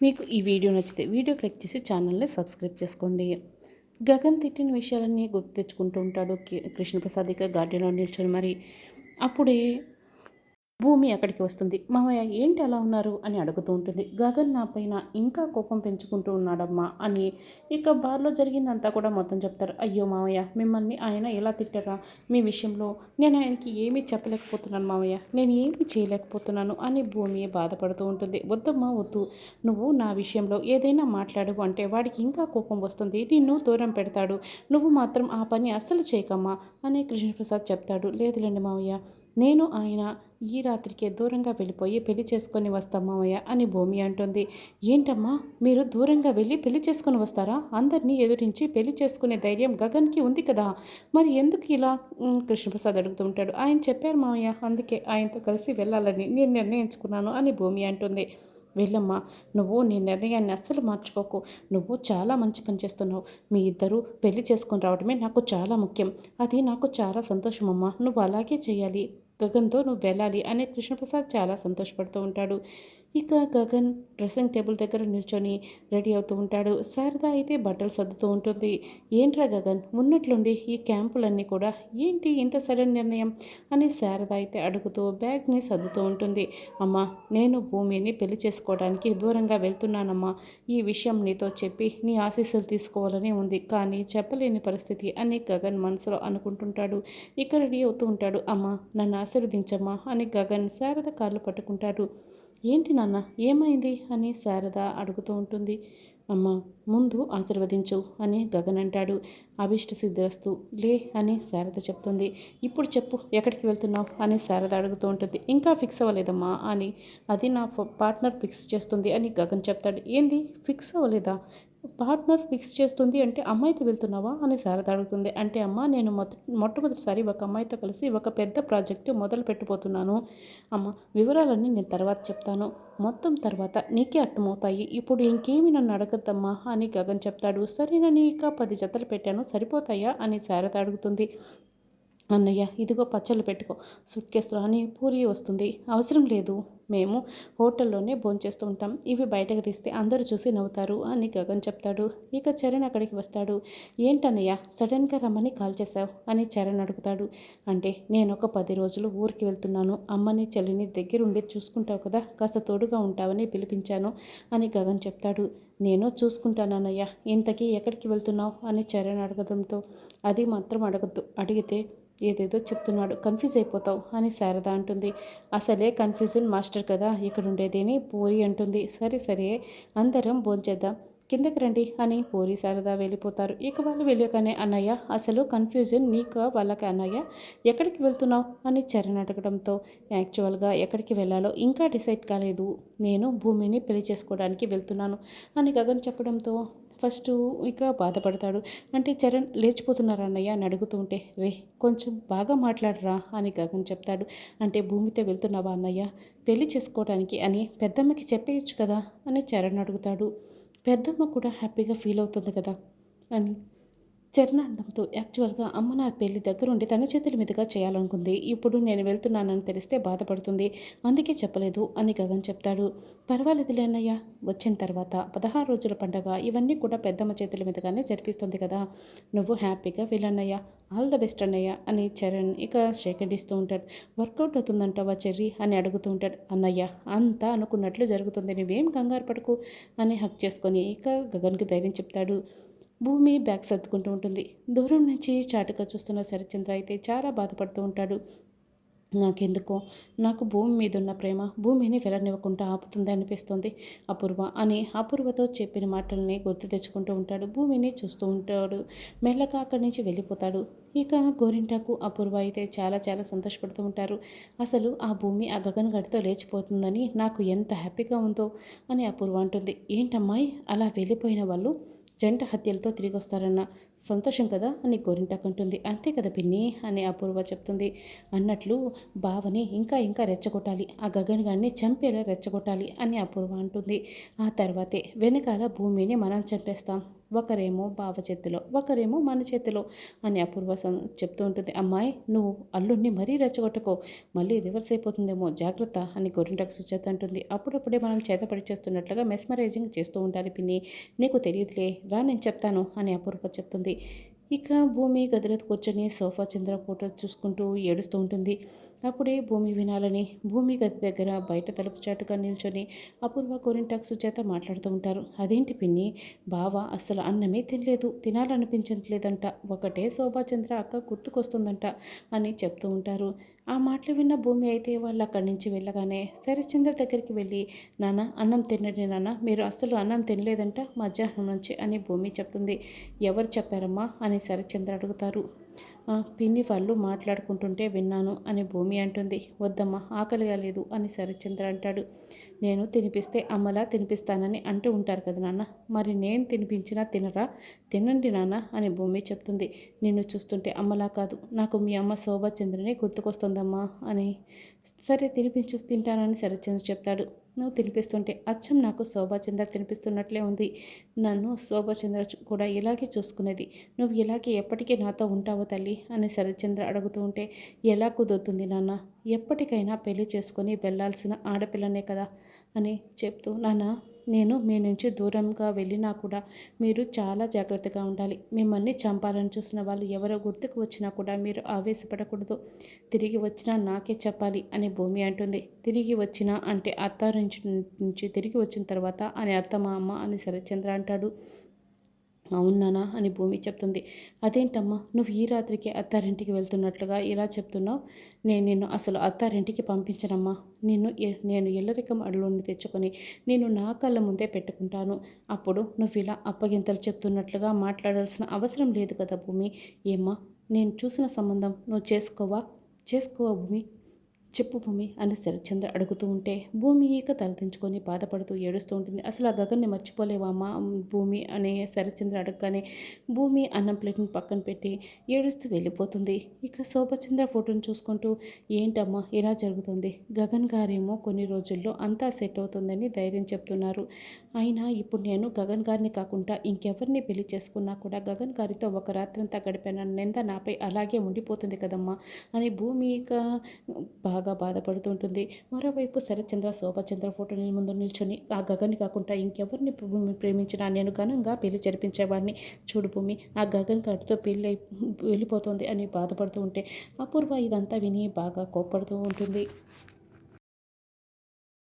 మీకు ఈ వీడియో నచ్చితే వీడియో క్లిక్ చేసి ఛానల్ని సబ్స్క్రైబ్ చేసుకోండి. గగన్ తిట్టిన విషయాలన్నీ గుర్తు తెచ్చుకుంటూ ఉంటాడు కృష్ణప్రసాద్ ఇక గార్డెన్లో నిల్చొని. మరి అప్పుడే భూమి అక్కడికి వస్తుంది. మామయ్య ఏంటి అలా ఉన్నారు అని అడుగుతూ ఉంటుంది. గగన్ నా పైన ఇంకా కోపం పెంచుకుంటూ ఉన్నాడమ్మా అని ఇక బార్లో జరిగిందంతా కూడా మొత్తం చెప్తారు. అయ్యో మామయ్య, మిమ్మల్ని ఆయన ఎలా తిట్టారా? మీ విషయంలో నేను ఆయనకి ఏమీ చెప్పలేకపోతున్నాను మామయ్య, నేను ఏమీ చేయలేకపోతున్నాను అని భూమి బాధపడుతూ ఉంటుంది. వద్దమ్మా వద్దు, నువ్వు నా విషయంలో ఏదైనా మాట్లాడు అంటే వాడికి ఇంకా కోపం వస్తుంది, నిన్ను దూరం పెడతాడు. నువ్వు మాత్రం ఆ పని అస్సలు చేయకమ్మా అని కృష్ణప్రసాద్ చెప్తాడు. లేదులేండి మామయ్య, నేను ఆయన ఈ రాత్రికే దూరంగా వెళ్ళిపోయి పెళ్లి చేసుకొని వస్తాం మామయ్య అని భూమి అంటుంది. ఏంటమ్మా, మీరు దూరంగా వెళ్ళి పెళ్లి చేసుకొని వస్తారా? అందరినీ ఎదురించి పెళ్లి చేసుకునే ధైర్యం గగన్కి ఉంది కదా, మరి ఎందుకు ఇలా? కృష్ణప్రసాద్ అడుగుతూ ఉంటాడు. ఆయన చెప్పారు మామయ్య, అందుకే ఆయనతో కలిసి వెళ్ళాలని నేను నిర్ణయించుకున్నాను అని భూమి అంటుంది. వెళ్ళమ్మా, నువ్వు నీ నిర్ణయాన్ని అస్సలు మార్చుకోకు. నువ్వు చాలా మంచి పని చేస్తున్నావు. మీ ఇద్దరూ పెళ్లి చేసుకొని రావడమే నాకు చాలా ముఖ్యం. అది నాకు చాలా సంతోషమమ్మా. నువ్వు అలాగే చేయాలి. గగన్తో నువ్వు వెళ్ళాలి అని కృష్ణప్రసాద్ చాలా సంతోషపడుతూ ఉంటాడు. ఇక గగన్ డ్రెస్సింగ్ టేబుల్ దగ్గర నిల్చొని రెడీ అవుతూ ఉంటాడు. శారద అయితే బట్టలు సర్దుతూ ఉంటుంది. ఏంట్రా గగన్, ఉన్నట్లుండి ఈ క్యాంపులన్నీ కూడా ఏంటి ఇంత సడన్ నిర్ణయం అని శారద అయితే అడుగుతూ బ్యాగ్ని సర్దుతూ ఉంటుంది. అమ్మా, నేను భూమిని పెళ్లి చేసుకోవడానికి దూరంగా వెళ్తున్నానమ్మా. ఈ విషయం నీతో చెప్పి నీ ఆశీస్సులు తీసుకోవాలని ఉంది, కానీ చెప్పలేని పరిస్థితి అని గగన్ మనసులో అనుకుంటుంటాడు. ఇక రెడీ అవుతూ ఉంటాడు. అమ్మా, నన్ను ఆశీర్వదించమ్మా అని గగన్ శారద కాళ్ళు పట్టుకుంటాడు. ఏంటి నాన్న, ఏమైంది అని శారద అడుగుతూ ఉంటుంది. అమ్మ, ముందు ఆశీర్వదించు అని గగన్ అంటాడు. అభిష్ట సిద్ధిరస్తు లే అని శారద చెప్తుంది. ఇప్పుడు చెప్పు, ఎక్కడికి వెళ్తున్నావు అని శారద అడుగుతూ ఉంటుంది. ఇంకా ఫిక్స్ అవ్వలేదమ్మా అని, అది నా పార్ట్నర్ ఫిక్స్ చేస్తుంది అని గగన్ చెప్తాడు. ఏంది ఫిక్స్ అవ్వలేదా? పార్ట్నర్ ఫిక్స్ చేస్తుంది అంటే అమ్మాయితో వెళ్తున్నావా అని శారద అడుగుతుంది. అంటే అమ్మ, నేను మొట్టమొదటిసారి ఒక అమ్మాయితో కలిసి ఒక పెద్ద ప్రాజెక్టు మొదలు పెట్టబోతున్నాను అమ్మ. వివరాలన్నీ నేను తర్వాత చెప్తాను, మొత్తం తర్వాత నీకే అర్థమవుతాయి. ఇప్పుడు ఇంకేమి నన్ను అడగద్దమ్మా అని గగన్ చెప్తాడు. సరేనని ఇక 10 జతలు పెట్టాను, సరిపోతాయా అని శారద అడుగుతుంది. అన్నయ్య, ఇదిగో పచ్చళ్ళు పెట్టుకో, సూట్ కేసులో అని పూరి వస్తుంది. అవసరం లేదు, మేము హోటల్లోనే భోంచేస్తూ ఉంటాం, ఇవి బయటకు తీస్తే అందరూ చూసి నవ్వుతారు అని గగన్ చెప్తాడు. ఇక చరణ్ అక్కడికి వస్తాడు. ఏంటన్నయ్య, సడన్గా రమ్మని కాల్ చేశావు అని చరణ్ అడుగుతాడు. అంటే నేను ఒక 10 రోజులు ఊరికి వెళ్తున్నాను, అమ్మని చెల్లిని దగ్గరుండి చూసుకుంటావు కదా, కాస్త తోడుగా ఉంటావని పిలిపించాను అని గగన్ చెప్తాడు. నేను చూసుకుంటానన్నయ్య, ఇంతకీ ఎక్కడికి వెళ్తున్నావు అని చరణ్ అడగడంతో, అది మాత్రం అడగద్దు, అడిగితే ఏదేదో చెప్తున్నాడు, కన్ఫ్యూజ్ అయిపోతావు అని శారద అంటుంది. అసలే కన్ఫ్యూజన్ మాస్టర్ కదా ఇక్కడ ఉండేదేని పూరి అంటుంది. సరే సరే, అందరం భోంచేద్దాం, కిందకి రండి అని పూరి శారద వెళ్ళిపోతారు. ఇక వాళ్ళు వెళ్ళగానే, అన్నయ్య అసలు కన్ఫ్యూజన్ నీకు వాళ్ళకి అన్నయ్య, ఎక్కడికి వెళ్తున్నావు అని చరణ్ అడగడంతో, యాక్చువల్గా ఎక్కడికి వెళ్ళాలో ఇంకా డిసైడ్ కాలేదు, నేను భూమిని పెళ్లి చేసుకోవడానికి వెళ్తున్నాను అని గగన్ చెప్పడంతో ఫస్ట్ ఇక బాధపడతాడు. అంటే చరణ్ లేచిపోతున్నారా అన్నయ్య అని అడుగుతూ ఉంటే, రే కొంచెం బాగా మాట్లాడరా అని గగన్ చెప్తాడు. అంటే భూమితో వెళ్తున్నావా అన్నయ్య పెళ్లి చేసుకోవడానికి అని పెద్దమ్మకి చెప్పేయచ్చు కదా అని చరణ్ అడుగుతాడు. పెద్దమ్మ కూడా హ్యాపీగా ఫీల్ అవుతుంది కదా అని చరణ అనడంతో, యాక్చువల్గా అమ్మ నా పెళ్లి దగ్గరుండి తన చేతుల మీదుగా చేయాలనుకుంది, ఇప్పుడు నేను వెళ్తున్నానని తెలిస్తే బాధపడుతుంది, అందుకే చెప్పలేదు అని గగన్ చెప్తాడు. పర్వాలేదులే అన్నయ్య, వచ్చిన తర్వాత 16 రోజుల పండగ ఇవన్నీ కూడా పెద్దమ్మ చేతుల మీదుగానే జరిపిస్తుంది కదా, నువ్వు హ్యాపీగా వెళ్ళన్నయ్య, ఆల్ ద బెస్ట్ అన్నయ్య అని చరణ్ ఇక సేకరిస్తూ ఉంటాడు. వర్కౌట్ అవుతుందంటావా చెర్రీ అని అడుగుతూ ఉంటాడు. అన్నయ్య, అంతా అనుకున్నట్లు జరుగుతుంది, నువ్వేం కంగారు పడకు అని హక్ చేసుకొని ఇక గగన్కి ధైర్యం చెప్తాడు. భూమి బ్యాగ్ సర్దుకుంటూ ఉంటుంది. దూరం నుంచి చాటుగా చూస్తున్న శరత్చంద్ర అయితే చాలా బాధపడుతూ ఉంటాడు. నాకెందుకో నాకు భూమి మీద ఉన్న ప్రేమ భూమిని వెళ్ళనివ్వకుండా ఆపుతుంది అనిపిస్తుంది అపూర్వ అని అపూర్వతో చెప్పిన మాటల్ని గుర్తు తెచ్చుకుంటూ ఉంటాడు. భూమిని చూస్తూ ఉంటాడు. మెల్లగా అక్కడి నుంచి వెళ్ళిపోతాడు. ఇక గోరింటాకు అపూర్వ అయితే చాలా చాలా సంతోషపడుతూ ఉంటారు. అసలు ఆ భూమి ఆ గగన్ గడితో లేచిపోతుందని నాకు ఎంత హ్యాపీగా ఉందో అని అపూర్వ అంటుంది. ఏంటమ్మాయి అలా వెళ్ళిపోయిన వాళ్ళు జంట హత్యలతో తిరిగి వస్తారన్న సంతోషం కదా అని గోరింటాకంటుంది. అంతే కదా పిన్ని అని అపూర్వ చెప్తుంది. అన్నట్లు బావని ఇంకా ఇంకా రెచ్చగొట్టాలి, ఆ గగన్ గారిని చంపేలా రెచ్చగొట్టాలి అని అపూర్వ అంటుంది. ఆ తర్వాతే వెనకాల భూమిని మనం చంపేస్తాం ఒకరేమో బావ చేతిలో, ఒకరేమో మన చేతిలో అని అపూర్వ చెప్తూ ఉంటుంది. అమ్మాయి నువ్వు అల్లుడిని మరీ రెచ్చగొట్టకో, మళ్ళీ రివర్స్ అయిపోతుందేమో జాగ్రత్త అని గోరింటాకు సుచేత అంటుంది. అప్పుడప్పుడే మనం చేతపడి చేస్తున్నట్లుగా మెస్మరైజింగ్ చేస్తూ ఉండాలి పిన్ని, నీకు తెలియదులే రా నేను చెప్తాను అని అపూర్వ చెప్తుంది. ఇక భూమి గదిలో కూర్చొని సోఫా చంద్ర ఫోటో చూసుకుంటూ ఏడుస్తూ ఉంటుంది. అప్పుడే భూమి వినాలని భూమి గది దగ్గర బయట తలుపు చాటుగా నిల్చొని అపూర్వ గోరింటాకు సుచేత మాట్లాడుతూ ఉంటారు. అదేంటి పిన్ని, బావ అస్సలు అన్నమే తినలేదు, తినాలనిపించట్లేదంట, ఒకటే శోభాచంద్ర అక్క గుర్తుకొస్తుందంట అని చెప్తూ ఉంటారు. ఆ మాటలు విన్న భూమి అయితే వాళ్ళు అక్కడి నుంచి వెళ్ళగానే శరత్చంద్ర దగ్గరికి వెళ్ళి, నాన్న అన్నం తినండి నాన్న, మీరు అస్సలు అన్నం తినలేదంట మధ్యాహ్నం నుంచి అని భూమి చెప్తుంది. ఎవరు చెప్పారమ్మా అని శరత్చంద్ర అడుగుతారు. పిన్ని వాళ్ళు మాట్లాడుకుంటుంటే విన్నాను అని భూమి అంటుంది. వద్దమ్మా ఆకలిగా లేదు అని శరత్చంద్ర అంటాడు. నేను తినిపిస్తే అమ్మలా తినిపిస్తానని అంటూ ఉంటారు కదా నాన్న, మరి నేను తినిపించినా తినరా, తినండి నాన్న అని భూమి చెప్తుంది. నిన్ను చూస్తుంటే అమ్మలా కాదు, నాకు మీ అమ్మ శోభాచంద్రని గుర్తుకొస్తుందమ్మా అని. సరే తినిపించు తింటానని శరత్చంద్ర చెప్తాడు. నువ్వు తినిపిస్తుంటే అచ్చం నాకు శోభాచంద్ర తినిపిస్తున్నట్లే ఉంది, నన్ను శోభాచంద్ర కూడా ఇలాగే చూసుకునేది, నువ్వు ఇలాగే ఎప్పటికీ నాతో ఉంటావో తల్లి అని శరత్చంద్ర అడుగుతూ ఉంటే, ఎలా కుదురుతుంది నాన్న, ఎప్పటికైనా పెళ్లి చేసుకొని వెళ్ళాల్సిన ఆడపిల్లనే కదా అని చెప్తూ, నాన్న నేను మీ నుంచి దూరంగా వెళ్ళినా కూడా మీరు చాలా జాగ్రత్తగా ఉండాలి, మిమ్మల్ని చంపాలని చూసిన వాళ్ళు ఎవరో గుర్తుకు వచ్చినా కూడా మీరు ఆవేశపడకూడదు, తిరిగి వచ్చినా నాకే చెప్పాలి అని భూమి అంటుంది. తిరిగి వచ్చినా అంటే అత్తారించి నుంచి తిరిగి వచ్చిన తర్వాత అని అత్త మా అమ్మ అని శరత్చంద్ర అంటాడు. అవునానా అని భూమి చెప్తుంది. అదేంటమ్మా నువ్వు ఈ రాత్రికి అత్తారింటికి వెళ్తున్నట్లుగా ఇలా చెప్తున్నావు, నేను నిన్ను అసలు అత్తారింటికి పంపించనమ్మా, నేను ఇల్లరికం అల్లుడిని తెచ్చుకొని నేను నా కళ్ళ ముందే పెట్టుకుంటాను, అప్పుడు నువ్వు ఇలా అప్పగింతలు చెప్తున్నట్లుగా మాట్లాడాల్సిన అవసరం లేదు కదా భూమి. ఏమ్మా నేను చూసిన సంబంధం నువ్వు చేసుకోవా భూమి, చెప్పు భూమి అని శరత్చంద్ర అడుగుతూ ఉంటే భూమి ఇక తలదించుకొని బాధపడుతూ ఏడుస్తూ ఉంటుంది. అసలు ఆ గగన్ని మర్చిపోలేవా అమ్మా భూమి అని శరత్చంద్ర అడగగానే భూమి అన్నం ప్లేట్ని పక్కన పెట్టి ఏడుస్తూ వెళ్ళిపోతుంది. ఇక శోభచంద్ర ఫోటోని చూసుకుంటూ ఏంటమ్మా ఇలా జరుగుతుంది, గగన్ గారేమో కొన్ని రోజుల్లో అంతా సెట్ అవుతుందని ధైర్యం చెప్తున్నారు, అయినా ఇప్పుడు నేను గగన్ గారిని కాకుండా ఇంకెవరిని పెళ్లి చేసుకున్నా కూడా గగన్ గారితో ఒక రాత్రంతా గడిపాను నింద నాపై అలాగే ఉండిపోతుంది కదమ్మా అని భూమి ఇక బాగా బాధపడుతుంటుంది. మరోవైపు శరత్చంద్ర శోభచంద్ర ఫోటోని ముందు నిల్చొని ఆ గగన్ని కాకుండా ఇంకెవరిని ప్రేమించినా నేను ఘనంగా పెళ్లి జరిపించేవాడిని, చూడు భూమి ఆ గగన్ గారితో పెళ్ళి వెళ్ళిపోతుంది అని బాధపడుతూ ఉంటే అపూర్వ ఇదంతా విని బాగా కోప్పడుతూ ఉంటుంది.